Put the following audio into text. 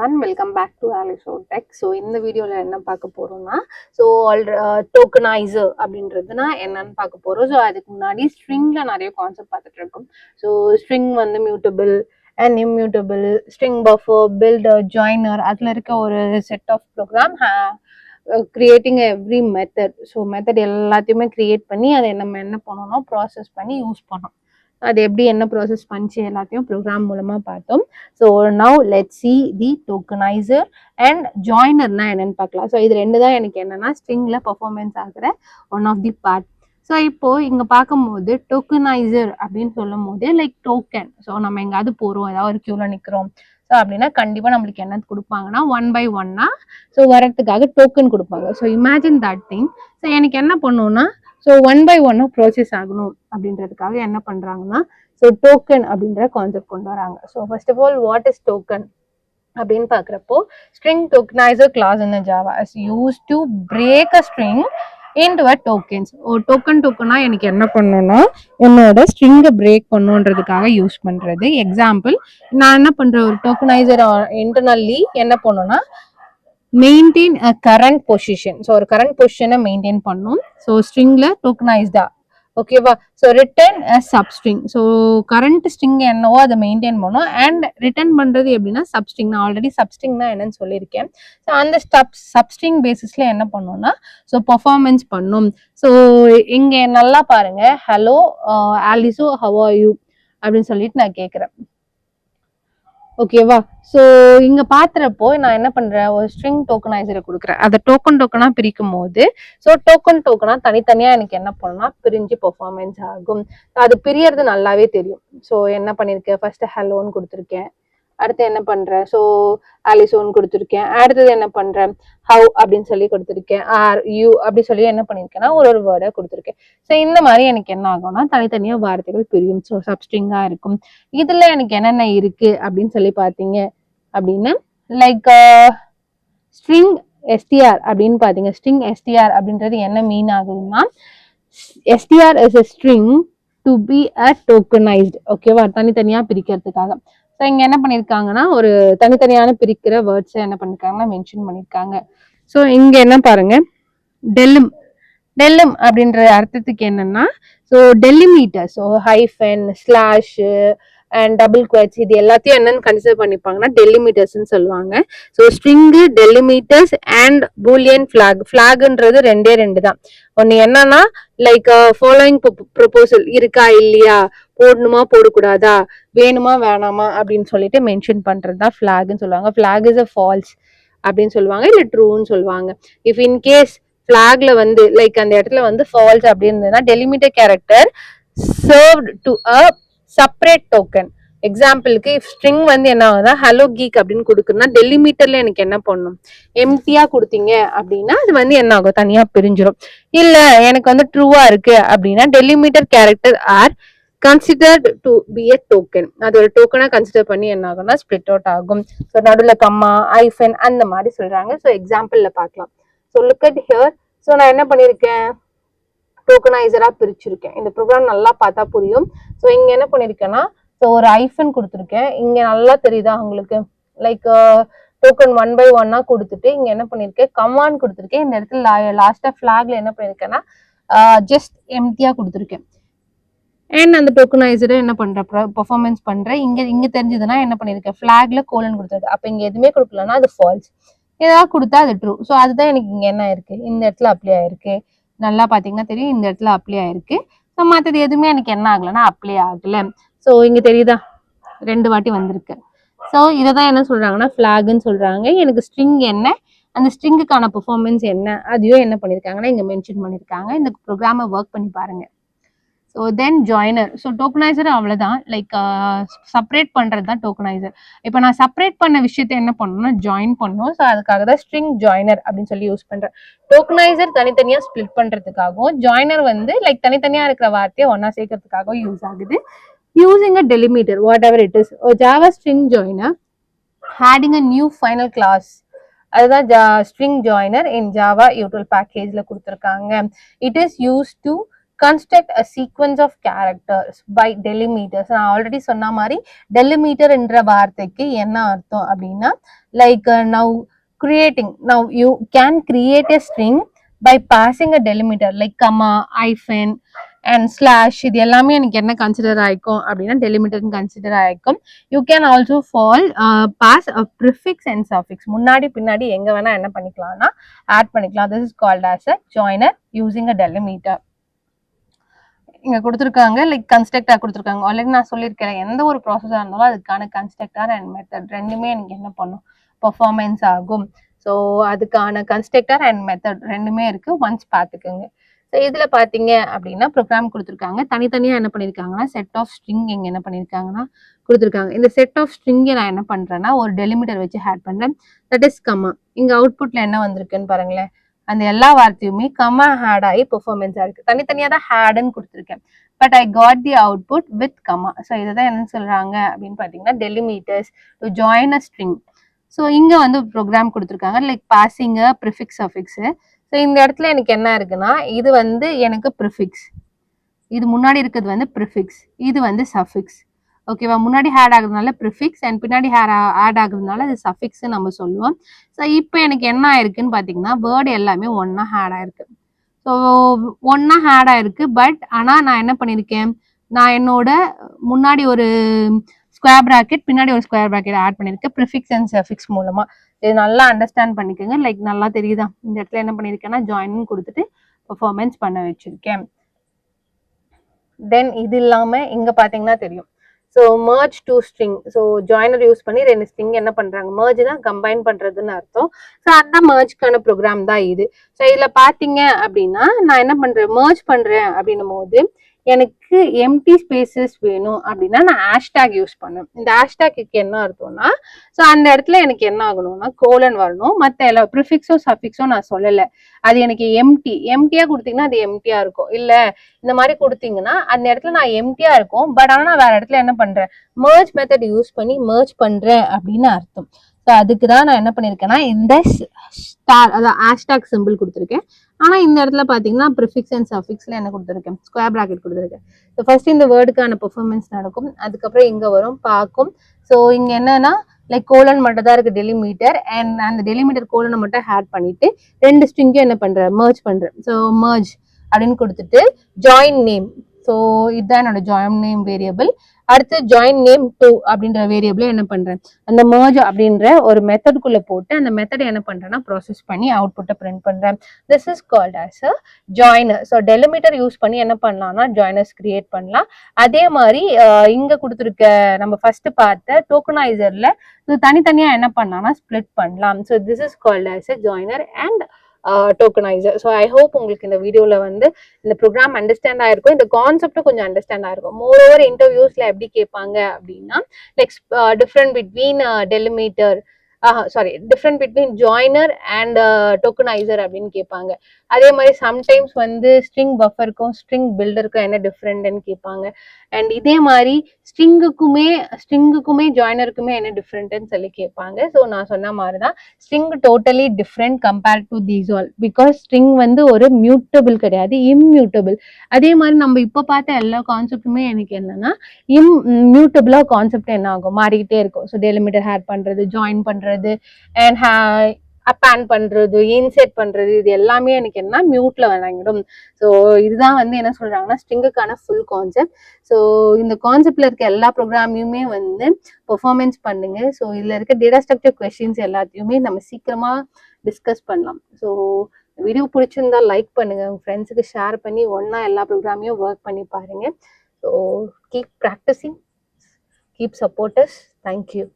everyone, welcome back to Aliso Tech. So இந்த வீடியோல என்ன பார்க்க போறோம்னா டோக்கனைசர் அப்படின்றதுனா என்னன்னு பார்க்க போறோம். ஸோ அதுக்கு முன்னாடி ஸ்ட்ரிங்ல நிறைய கான்செப்ட் பார்த்துட்டு இருக்கோம். ஸோ ஸ்ட்ரிங் வந்து mutable and immutable, string buffer, builder, joiner, அதில் இருக்க ஒரு set of program creating every method. So method எல்லாத்தையுமே கிரியேட் பண்ணி அதை நம்ம என்ன பண்ணணும், ப்ராசஸ் பண்ணி யூஸ் பண்ணோம். அது எப்படி என்ன ப்ராசஸ் பண்ணிச்சு எல்லாத்தையும் ப்ரோக்ராம் மூலமாக பார்த்தோம். So now let see the tokenizer and ஜாயினர்னா என்னன்னு பார்க்கலாம். ஸோ இது ரெண்டு தான் எனக்கு என்னன்னா ஸ்ட்ரிங்கில் பர்ஃபார்மன்ஸ் ஆகிற one of the part. So இப்போ இங்கே பார்க்கும்போது டோக்கனைசர் அப்படின்னு சொல்லும் போது லைக் டோக்கன். ஸோ நம்ம எங்காவது போகிறோம், ஏதாவது ஒரு க்யூவில் நிற்கிறோம். ஸோ அப்படின்னா கண்டிப்பாக நம்மளுக்கு என்ன கொடுப்பாங்கன்னா 1 by 1 ஸோ வரத்துக்காக டோக்கன் கொடுப்பாங்க. So imagine that thing. So எனக்கு என்ன பண்ணுன்னா, ஸோ 1 by 1 ப்ராசஸ் ஆகணும் அப்படின்றதுக்காக என்ன பண்ணுறாங்கன்னா, ஸோ டோக்கன் அப்படின்ற கான்செப்ட் கொண்டு வராங்க. So first of all what is token அப்படின்னு பார்க்குறப்போ, string tokenizer class in Java is use to break a string into a tokens. ஒரு டோக்கனா எனக்கு என்ன பண்ணணும்னா, என்னோட ஸ்ட்ரிங்கை பிரேக் பண்ணுன்றதுக்காக யூஸ் பண்றது. எக்ஸாம்பிள், நான் என்ன பண்றேன், ஒரு டோக்கனைசர் இன்டர்னல்லி என்ன பண்ணணும்னா maintain a current position. So ஒரு கரண்ட் பொசிஷனை மெயின்டைன் பண்ணும். ஸோ ஸ்ட்ரிங்ல டோக்கனைஸ்டா ஓகேவா. So return a substring. So current string என்னவோ அதை மெயின்டைன் பண்ணும். அண்ட் ரிட்டர்ன் பண்ணுறது எப்படின்னா சப்ஸ்ட்ரிங். நான் ஆல்ரெடி சப்ஸ்ட்ரிங் தான் என்னன்னு சொல்லியிருக்கேன். ஸோ அந்த சப்ஸ்ட்ரிங் பேசிஸ்ல என்ன பண்ணும்னா, ஸோ பர்ஃபார்மன்ஸ் பண்ணும். ஸோ இங்கே நல்லா பாருங்க, ஹலோ ஆலிசோ ஹவ் ஆர் யூ அப்படின்னு சொல்லிட்டு நான் கேட்குறேன். ஓகேவா. ஸோ இங்க பாத்துறப்போ நான் என்ன பண்றேன், ஒரு ஸ்ட்ரிங் டோக்கனைசரை கொடுக்குறேன். அதை டோக்கனா பிரிக்கும் போது ஸோ டோக்கனா தனித்தனியா எனக்கு என்ன பண்ணா பிரிஞ்சு பெர்ஃபார்மன்ஸ் ஆகும். அது பிரியறது நல்லாவே தெரியும். ஸோ என்ன பண்ணிருக்கேன், ஃபர்ஸ்ட் ஹலோன்னு கொடுத்துருக்கேன். அடுத்து என்ன பண்றேன், ஸோ ஆலிசோன்னு கொடுத்துருக்கேன். அடுத்தது என்ன பண்றேன், ஹவ் அப்படின்னு சொல்லி கொடுத்துருக்கேன். ஆர் யூ அப்படி சொல்லி என்ன பண்ணிருக்கேன்னா ஒரு வேர்டை கொடுத்துருக்கேன். ஸோ இந்த மாதிரி எனக்கு என்ன ஆகும்னா தனித்தனியா வார்த்தைகள் பிரியும். ஸோ சப்ஸ்ட்ரிங்கா இருக்கும். இதுல எனக்கு என்னென்ன இருக்கு அப்படின்னு சொல்லி பாத்தீங்க அப்படின்னா, லைக் ஸ்ட்ரிங் எஸ்டிஆர் அப்படின்னு பாத்தீங்க. ஸ்ட்ரிங் எஸ்டிஆர் அப்படின்றது என்ன மீன் ஆகுதுன்னா, STR is a string to be a tokenized. ஓகேவா, தனித்தனியா பிரிக்கிறதுக்காக. ஸோ இங்க என்ன பண்ணிருக்காங்கன்னா, ஒரு தனித்தனியான பிரிக்கிற வேர்ட்ஸ் என்ன பண்ணிருக்காங்கன்னா மென்ஷன் பண்ணிருக்காங்க. ஸோ இங்க என்ன பாருங்க, டெல்லும் டெல்லும் அப்படின்ற அர்த்தத்துக்கு என்னன்னா, so delimiter, so hyphen, slash and double quotes, இது எல்லாத்தையும் என்னன்னு கன்சிடர் பண்ணிப்பாங்கன்னா டெலிமீட்டர்ஸ்ன்னு சொல்லுவாங்க. So string, delimiters and boolean flag. ஃபிளாக்ன்றது ரெண்டு தான். ஒன்று என்னன்னா, லைக் ஃபாலோயிங் ப்ரொபோசல் இருக்கா இல்லையா, போடணுமா போடக்கூடாதா, வேணுமா வேணாமா அப்படின்னு சொல்லிட்டு மென்ஷன் பண்றது தான் ஃபிளாக்னு சொல்லுவாங்க. ஃபிளாக் இஸ் அ ஃபால்ஸ் அப்படின்னு சொல்லுவாங்க, இல்லை ட்ரூன்னு சொல்லுவாங்க. இஃப் இன் கேஸ் ஃபிளாக்ல வந்து லைக் அந்த இடத்துல வந்து ஃபால்ஸ் அப்படி இருந்ததுன்னா delimiter character served to a separate token. எக்ஸாம்பிளுக்கு ஸ்ட்ரிங் வந்து என்ன ஆகுதுன்னா ஹலோ கீக் அப்படின்னு கொடுக்குறதுனா டெலிமீட்டர்ல எனக்கு என்ன பண்ணும், எம்டியா கொடுத்தீங்க அப்படின்னா அது வந்து என்ன ஆகும், தனியா பிரிஞ்சிடும். இல்ல எனக்கு வந்து ட்ரூவா இருக்கு அப்படின்னா delimiter character are considered to be a token. அது ஒரு டோக்கனா கன்சிடர் பண்ணி என்ன ஆகும்னா ஸ்பிளிட் அவுட் ஆகும். ஸோ நடுவில் கம்மா, ஐஃபன் அந்த மாதிரி சொல்றாங்க. ஸோ எக்ஸாம்பிள்ல பார்க்கலாம். So look at here. So நான் என்ன பண்ணியிருக்கேன், டோக்கனைசரா பிரிச்சிருக்கேன். இந்த ப்ரோக்ராம் நல்லா பார்த்தா புரியும். ஸோ இங்க என்ன பண்ணிருக்கேன்னா, ஸோ ஒரு ஐஃபன் கொடுத்துருக்கேன். இங்க நல்லா தெரியுதா உங்களுக்கு, லைக் டோக்கன் 1 by 1 கொடுத்துட்டு இங்க என்ன பண்ணிருக்கேன், கமாண்ட் கொடுத்துருக்கேன். இந்த இடத்துல லாஸ்டா ஃபிளாக்ல என்ன பண்ணிருக்கேன்னா ஜஸ்ட் எம்டியா கொடுத்துருக்கேன். அண்ட் அந்த டோக்கனைசரை என்ன பண்ற, பெர்ஃபார்மன்ஸ் பண்றேன். இங்க தெரிஞ்சதுன்னா என்ன பண்ணிருக்கேன், ஃபிளாக்ல கோலன் கொடுத்துருக்கு. அப்ப இங்க எதுவுமே கொடுக்கலன்னா அது ஃபால்ஸ், ஏதாவது கொடுத்தா அது ட்ரூ. ஸோ அதுதான் எனக்கு இங்க என்ன ஆயிருக்கு, இந்த இடத்துல அப்ளை ஆயிருக்கு. நல்லா பாத்தீங்கன்னா தெரியும், இந்த இடத்துல அப்ளை ஆயிருக்கு. ஸோ மற்றது எதுவுமே எனக்கு என்ன ஆகலைன்னா அப்ளை ஆகல. ஸோ இங்க தெரியுதா, 2 வாட்டி வந்திருக்கு. ஸோ இதை தான் என்ன சொல்றாங்கன்னா ஃபிளாக்னு சொல்றாங்க. எனக்கு ஸ்ட்ரிங் என்ன, அந்த ஸ்ட்ரிங்குக்கான பெர்ஃபார்மன்ஸ் என்ன, அதையும் என்ன பண்ணிருக்காங்கன்னா இங்க மென்ஷன் பண்ணிருக்காங்க. இந்த ப்ரோக்ராமை ஒர்க் பண்ணி பாருங்க. So then joiner. So tokeniser அவ்வளோதான், லைக் செப்பரேட் பண்ணுறது தான் டோக்கனைசர். இப்போ நான் செப்பரேட் பண்ண விஷயத்த என்ன பண்ணணும்னா ஜாயின் பண்ணணும். ஸோ அதுக்காக தான் ஸ்ட்ரிங் ஜாயினர் அப்படின்னு சொல்லி யூஸ் பண்ணுறேன். டோக்கனைசர் தனித்தனியாக ஸ்பிளிட் பண்ணுறதுக்காகவும், ஜாயினர் வந்து லைக் தனித்தனியாக இருக்கிற வார்த்தையை ஒன்றா சேர்க்கறதுக்காகவும் யூஸ் ஆகுது. Using a delimiter whatever it is, Java string joiner adding a new final class. அதுதான் string joiner in Java util பேக்கேஜ்ல கொடுத்துருக்காங்க. It is use to construct a sequence of characters by delimiters. நான் already சொன்ன மாதிரி delimiter என்ற வார்த்தைக்கு என்ன அர்த்தம் அப்படின்னா like now you can create a string by passing a delimiter like comma, hyphen and slash. இது எல்லாமே எனக்கு என்ன கன்சிடர் ஆயிக்கும் அப்படின்னா டெலிமிட்டர் கன்சிடர் ஆயிக்கும். You can also pass a prefix and suffix. முன்னாடி பின்னாடி எங்க வேணா என்ன பண்ணிக்கலாம்னா ஆட் பண்ணிக்கலாம். This is called as a joiner using a delimiter. இங்க கொடுத்துருக்காங்க லைக் கன்ஸ்ட்ரக்டர் கொடுத்துருக்காங்க. ஆல்ரெடி நான் சொல்லியிருக்கேன் எந்த ஒரு ப்ராசஸாக இருந்தாலும் அதுக்கான கன்ஸ்ட்ரக்டர் அண்ட் மெத்தட் ரெண்டுமே எனக்கு என்ன பண்ணும் பர்ஃபார்மன்ஸ் ஆகும். ஸோ அதுக்கான கன்ஸ்ட்ரக்டர் அண்ட் மெத்தட் ரெண்டுமே இருக்கு. ஒன்ஸ் பார்த்துக்குங்க. ஸோ இதுல பாத்தீங்க அப்படின்னா ப்ரோக்ராம் கொடுத்துருக்காங்க. தனித்தனியா என்ன பண்ணிருக்காங்கன்னா செட் ஆஃப் ஸ்ட்ரிங் இங்க என்ன பண்ணிருக்காங்கன்னா கொடுத்துருக்காங்க. இந்த செட் ஆஃப் ஸ்ட்ரிங்கை நான் என்ன பண்றேன்னா ஒரு டெலிமிட்டர் வச்சு ஆட் பண்றேன். That is comma. இங்க அவுட்புட்ல என்ன வந்திருக்குன்னு பாருங்களேன். அந்த எல்லா வார்த்தையுமே கமா ஹேட் ஆகி பெர்ஃபார்மன்ஸா இருக்கு. தனித்தனியா தான் ஹேடுன்னு கொடுத்துருக்கேன். But I got the output with comma. So இதுதான் என்ன சொல்றாங்க அப்படின்னு பாத்தீங்கன்னா delimiters to join a string. So இங்க வந்து ப்ரோக்ராம் கொடுத்துருக்காங்க like passing prefix suffix. So இந்த இடத்துல எனக்கு என்ன இருக்குன்னா இது வந்து எனக்கு ப்ரிஃபிக்ஸ், இது முன்னாடி இருக்கிறது வந்து ப்ரிஃபிக்ஸ், இது வந்து சஃபிக்ஸ். ஓகேவா? முன்னாடி ஹேட் ஆகுறதுனால ப்ரிஃபிக்ஸ் அண்ட் பின்னாடி ஆட் ஆகுறதுனால அது சஃபிக்ஸ் நம்ம சொல்லுவோம். ஸோ இப்போ எனக்கு என்ன ஆயிருக்குன்னு பார்த்தீங்கன்னா வேர்டு எல்லாமே ஒன்னா ஹேட் ஆயிருக்கு. ஸோ ஒன்னா ஹேட் ஆயிருக்கு. பட் ஆனால் நான் என்ன பண்ணியிருக்கேன், நான் என்னோட முன்னாடி ஒரு ஸ்கொயர் பிராக்கெட் பின்னாடி ஒரு ஸ்கொயர் பிராக்கெட் ஆட் பண்ணியிருக்கேன் ப்ரிஃபிக்ஸ் அண்ட் சஃபிக்ஸ் மூலமா. இது நல்லா அண்டர்ஸ்டாண்ட் பண்ணிக்கோங்க. லைக் நல்லா தெரியுதா? இந்த இடத்துல என்ன பண்ணியிருக்கேன்னா ஜாயின் கொடுத்துட்டு பெர்ஃபார்மன்ஸ் பண்ண வச்சிருக்கேன். தென் இது இல்லாம இங்க பாத்தீங்கன்னா தெரியும். So merge two string. So joiner use பண்ணி ரெண்டு ஸ்ட்ரிங் என்ன பண்றாங்க, மர்ஜ்னா கம்பைன் பண்றதுன்னு அர்த்தம். ஸோ அந்த மர்ஜ்க்கான ப்ரோக்ராம் தான் இது. ஸோ இதுல பாத்தீங்க அப்படின்னா நான் என்ன பண்றேன், மர்ஜ் பண்றேன் அப்படின்னும் போது எனக்கு எம்டி ஸ்பேசஸ் வேணும் அப்படின்னா நான் ஹேஷ்டேக் யூஸ் பண்ணுவேன். இந்த ஹேஷ்டேக்கு என்ன அர்த்தம்னா ஸோ அந்த இடத்துல எனக்கு என்ன ஆகணும்னா கோலன் வரணும். மற்ற எல்லா ப்ரிஃபிக்ஸோ சஃபிக்ஸோ நான் சொல்லலை. அது எனக்கு எம்டியா கொடுத்தீங்கன்னா அது எம்டியா இருக்கும். இல்ல இந்த மாதிரி கொடுத்தீங்கன்னா அந்த இடத்துல நான் எம்டியா இருக்கும். பட் ஆனா நான் வேற இடத்துல என்ன பண்றேன், மர்ஜ் மெத்தட் யூஸ் பண்ணி மர்ஜ் பண்றேன் அப்படின்னு அர்த்தம். ஸோ அதுக்கு தான் நான் என்ன பண்ணிருக்கேன்னா இந்த ஸ்டார் அதாவது ஹேஷ்டேக் சிம்பிள் கொடுத்துருக்கேன். ஆனா இந்த இடத்துல பாத்தீங்கன்னா ப்ரிஃபிக்ஸ் அண்ட் சஃபிக்ஸ்ல என்ன கொடுத்துருக்கேன், ஸ்கொயர் பிராக்கெட் கொடுத்துருக்கேன். ஸோ ஃபர்ஸ்ட் இந்த வேர்டுக்கான பெர்ஃபார்மன்ஸ் நடக்கும். அதுக்கப்புறம் இங்க வரும் பார்க்கும். ஸோ இங்க என்னன்னா லைக் கோலன் மட்டும் தான் இருக்கு டெலிமீட்டர். அண்ட் அந்த டெலிமீட்டர் கோலனை மட்டும் ஆட் பண்ணிட்டு ரெண்டு ஸ்ட்ரிங்கும் என்ன பண்றேன், மர்ஜ் பண்றேன். ஸோ மர்ஜ் அப்படின்னு கொடுத்துட்டு ஜாயின் நேம். ஸோ இதுதான் என்னோட ஜாயின் நேம் வேரியபிள். அடுத்து ஜாயின் நேம் 2 அப்படின்ற வேரியபிள என்ன பண்றேன், அந்த மர்ஜ் அப்படின்ற ஒரு மெத்தடுக்குள்ள போட்டு அந்த மெத்தட் என்ன பண்றேன்னா ப்ராசஸ் பண்ணி அவுட்புட்டை பிரிண்ட் பண்றேன். This is called as a joiner. So delimiter use பண்ணி என்ன பண்ணலாம்னா ஜாயினர்ஸ் கிரியேட் பண்ணலாம். அதே மாதிரி இங்க கொடுத்துருக்க நம்ம ஃபர்ஸ்ட் பார்த்த டோக்கனைசர்ல தனித்தனியா என்ன பண்ணலாம்னா ஸ்பிளிட் பண்ணலாம். So this is called as a joiner and tokeniser. So I hope உங்களுக்கு இந்த வீடியோல வந்து இந்த ப்ரோக்ராம் அண்டர்ஸ்டாண்ட் ஆயிருக்கும். இந்த கான்செப்டும் கொஞ்சம் அண்டர்ஸ்டாண்ட் ஆயிருக்கும். மோர் ஓவர் இன்டர்வியூஸ்ல எப்படி கேட்பாங்க அப்படின்னா like different between delimiter different between joiner and tokenizer அப்படின்னு கேட்பாங்க. அதே மாதிரி சம்டைம்ஸ் வந்து ஸ்ட்ரிங் பஃபருக்கும் ஸ்ட்ரிங் பில்டருக்கும் என்ன டிஃப்ரெண்ட்னு கேட்பாங்க. அண்ட் இதே மாதிரி ஸ்ட்ரிங்குக்குமே ஜாயினருக்குமே என்ன டிஃப்ரெண்ட்னு சொல்லி கேட்பாங்க. ஸோ நான் சொன்ன மாதிரி தான் string totally different compared to these all. Because string வந்து ஒரு மியூட்டபிள் கிடையாது, இம்மியூட்டபிள். அதே மாதிரி நம்ம இப்போ பார்த்த எல்லா கான்செப்டுமே எனக்கு என்னன்னா இம்மியூட்டபிளா கான்செப்ட் என்ன ஆகும், மாறிக்கிட்டே இருக்கும். ஸோ டெலிமிட்டர் ஆட் பண்றது, ஜாயின் பண்றது அண்ட் அப்பேன் பண்றது, இன்செர்ட் பண்றது, இது எல்லாமே எனக்கு என்ன மியூட்ல வழங்கிடும். ஸோ இதுதான் வந்து என்ன சொல்றாங்கன்னா ஸ்ட்ரிங்குக்கான ஃபுல் கான்செப்ட். ஸோ இந்த கான்செப்ட்ல இருக்க எல்லா ப்ரோக்ராமையுமே வந்து பெர்ஃபார்மன்ஸ் பண்ணுங்க. ஸோ இதுல இருக்க டேட்டா ஸ்ட்ரக்சர் கொஸ்டின்ஸ் எல்லாத்தையுமே நம்ம சீக்கிரமா டிஸ்கஸ் பண்ணலாம். ஸோ வீடியோ பிடிச்சிருந்தா லைக் பண்ணுங்க, உங்க ஃப்ரெண்ட்ஸுக்கு ஷேர் பண்ணி ஒன்னா எல்லா ப்ரோக்ராமையும் ஒர்க் பண்ணி பாருங்க. So keep practising, keep support us. Thank you.